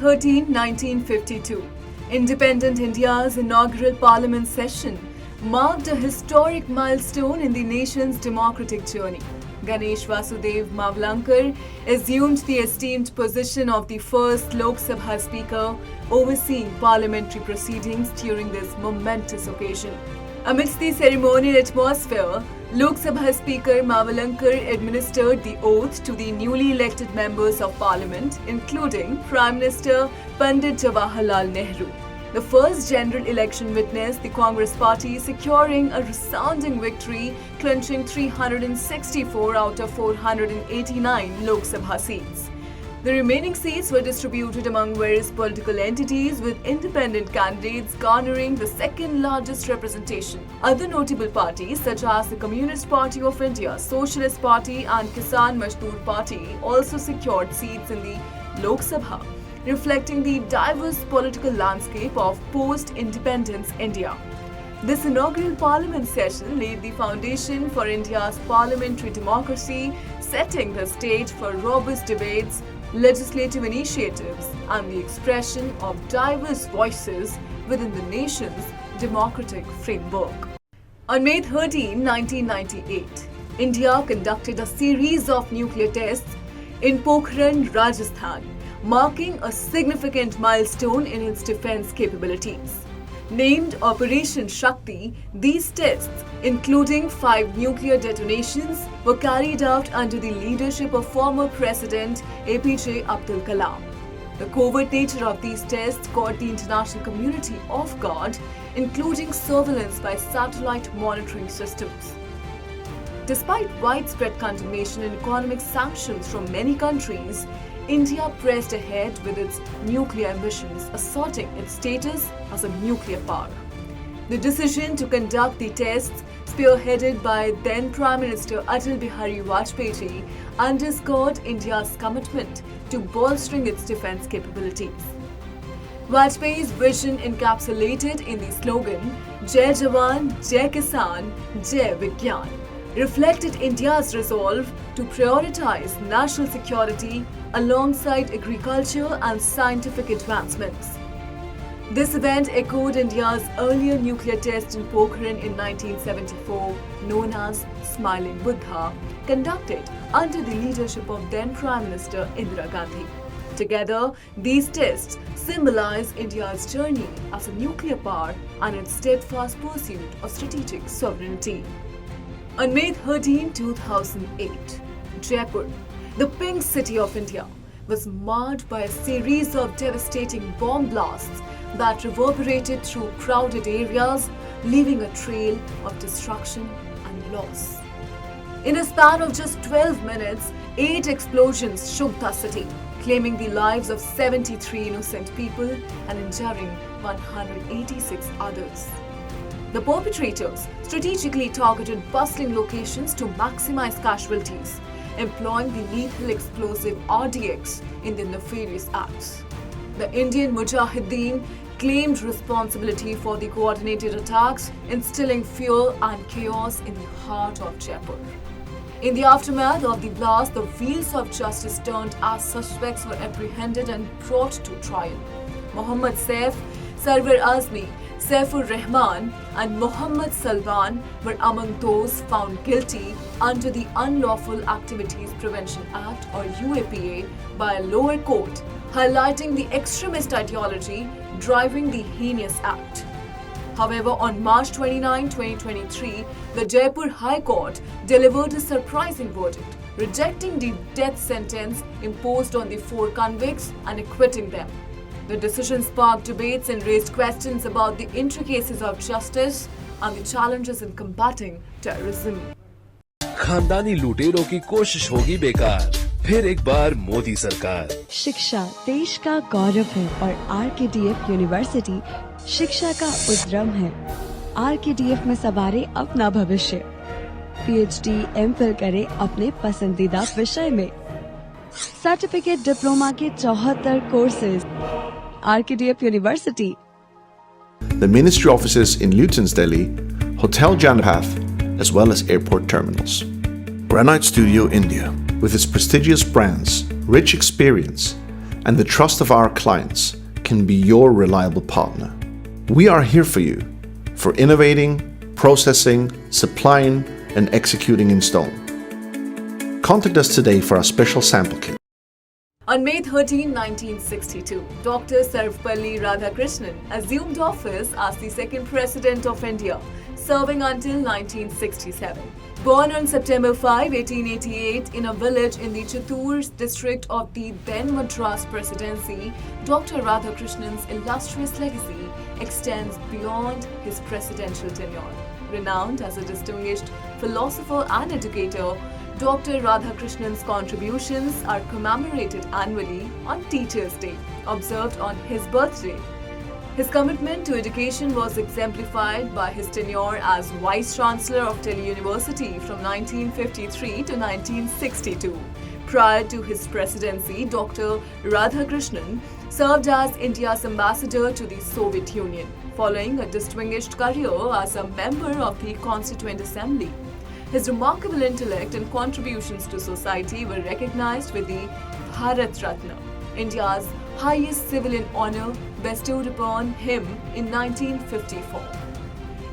13, 1952, independent India's inaugural parliament session marked a historic milestone in the nation's democratic journey. Ganesh Vasudev Mavlankar assumed the esteemed position of the first Lok Sabha Speaker, overseeing parliamentary proceedings during this momentous occasion. Amidst the ceremonial atmosphere, Lok Sabha Speaker Mavlankar administered the oath to the newly elected members of Parliament, including Prime Minister Pandit Jawaharlal Nehru. The first general election witnessed the Congress party securing a resounding victory, clinching 364 out of 489 Lok Sabha seats. The remaining seats were distributed among various political entities, with independent candidates garnering the second largest representation. Other notable parties such as the Communist Party of India, Socialist Party and Kisan Mazdoor Party also secured seats in the Lok Sabha, reflecting the diverse political landscape of post-independence India. This inaugural parliament session laid the foundation for India's parliamentary democracy, setting the stage for robust debates, legislative initiatives, and the expression of diverse voices within the nation's democratic framework. On May 13, 1998, India conducted a series of nuclear tests in Pokhran, Rajasthan, marking a significant milestone in its defense capabilities. Named Operation Shakti, these tests, including 5 nuclear detonations, were carried out under the leadership of former President APJ Abdul Kalam. The covert nature of these tests caught the international community off guard, including surveillance by satellite monitoring systems. Despite widespread condemnation and economic sanctions from many countries, India pressed ahead with its nuclear ambitions, asserting its status as a nuclear power. The decision to conduct the tests, spearheaded by then Prime Minister Atal Bihari Vajpayee, underscored India's commitment to bolstering its defense capabilities. Vajpayee's vision, encapsulated in the slogan Jai Jawan, Jai Kisan, Jai Vigyan, reflected India's resolve to prioritize national security alongside agriculture and scientific advancements. This event echoed India's earlier nuclear test in Pokhran in 1974, known as Smiling Buddha, conducted under the leadership of then Prime Minister Indira Gandhi. Together, these tests symbolize India's journey as a nuclear power and its steadfast pursuit of strategic sovereignty. On May 13, 2008, Jaipur, the Pink City of India, was marred by a series of devastating bomb blasts that reverberated through crowded areas, leaving a trail of destruction and loss. In a span of just 12 minutes, 8 explosions shook the city, claiming the lives of 73 innocent people and injuring 186 others. The perpetrators strategically targeted bustling locations to maximize casualties, employing the lethal explosive RDX in their nefarious acts. The Indian Mujahideen claimed responsibility for the coordinated attacks, instilling fear and chaos in the heart of Jaipur. In the aftermath of the blast, the wheels of justice turned as suspects were apprehended and brought to trial. Mohammad Saif, Sarwar Azmi, Saifur Rahman and Mohammad Salman were among those found guilty under the Unlawful Activities Prevention Act or UAPA by a lower court, highlighting the extremist ideology driving the heinous act. However, on March 29, 2023, the Jaipur High Court delivered a surprising verdict, rejecting the death sentence imposed on the 4 convicts and acquitting them. The decision sparked debates and raised questions about the intricacies of justice and the challenges in combating terrorism. खानदानी लुटेरों की कोशिश होगी बेकार, फिर एक बार मोदी सरकार। शिक्षा देश का गौरव है और आरकेडीएफ यूनिवर्सिटी शिक्षा का उद्यम है। आरकेडीएफ में सवारे अपना भविष्य। पीएचडी, एमफिल करें अपने पसंदीदा विषय में। सर्टिफिकेट डिप्लोमा के 74 courses. RKDF university. The ministry offices in Luton's Delhi, Hotel Janapath, as well as airport terminals. Granite Studio India, with its prestigious brands, rich experience, and the trust of our clients can be your reliable partner. We are here for you, for innovating, processing, supplying, and executing in stone. Contact us today for our special sample kit. On May 13, 1962, Dr. Sarvepalli Radhakrishnan assumed office as the second President of India, serving until 1967. Born on September 5, 1888 in a village in the Chittoor district of the then Madras Presidency, Dr. Radhakrishnan's illustrious legacy extends beyond his presidential tenure. Renowned as a distinguished philosopher and educator, Dr. Radhakrishnan's contributions are commemorated annually on Teachers' Day, observed on his birthday. His commitment to education was exemplified by his tenure as Vice Chancellor of Delhi University from 1953 to 1962. Prior to his presidency, Dr. Radhakrishnan served as India's ambassador to the Soviet Union, following a distinguished career as a member of the Constituent Assembly. His remarkable intellect and contributions to society were recognized with the Bharat Ratna, India's highest civilian honor, bestowed upon him in 1954.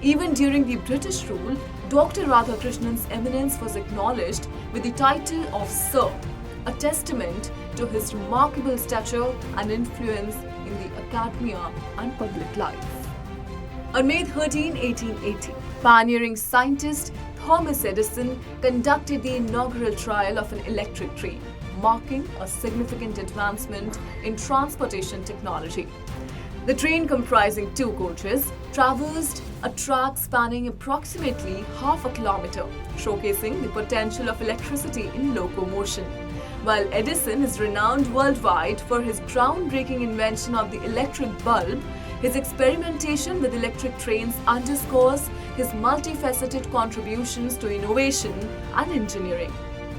Even during the British rule, Dr. Radhakrishnan's eminence was acknowledged with the title of Sir, a testament to his remarkable stature and influence in the academia and public life. On May 13, 1880, pioneering scientist Thomas Edison conducted the inaugural trial of an electric train, marking a significant advancement in transportation technology. The train, comprising 2 coaches, traversed a track spanning approximately half a kilometer, showcasing the potential of electricity in locomotion. While Edison is renowned worldwide for his groundbreaking invention of the electric bulb, his experimentation with electric trains underscores his multifaceted contributions to innovation and engineering.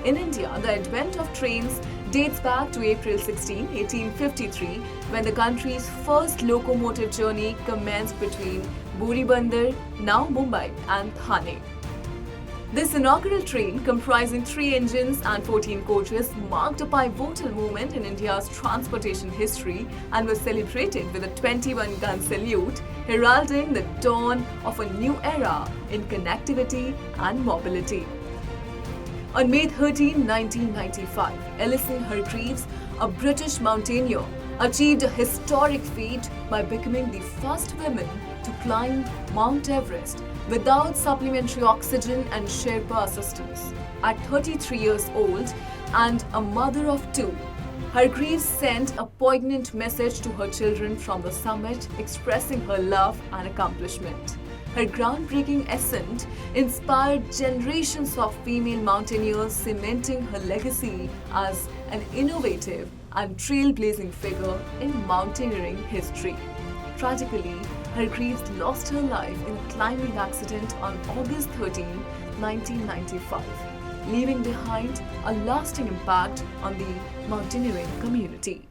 In India, the advent of trains dates back to April 16, 1853, when the country's first locomotive journey commenced between Boribandar, now Mumbai, and Thane. This inaugural train, comprising 3 engines and 14 coaches, marked a pivotal moment in India's transportation history and was celebrated with a 21-gun salute, heralding the dawn of a new era in connectivity and mobility. On May 13, 1995, Alison Hargreaves, a British mountaineer, achieved a historic feat by becoming the first woman to climb Mount Everest without supplementary oxygen and Sherpa assistance. At 33 years old and a mother of 2, Hargreaves sent a poignant message to her children from the summit, expressing her love and accomplishment. Her groundbreaking ascent inspired generations of female mountaineers, cementing her legacy as an innovative and trailblazing figure in mountaineering history. Tragically, Hargreaves lost her life in a climbing accident on August 13, 1995, leaving behind a lasting impact on the mountaineering community.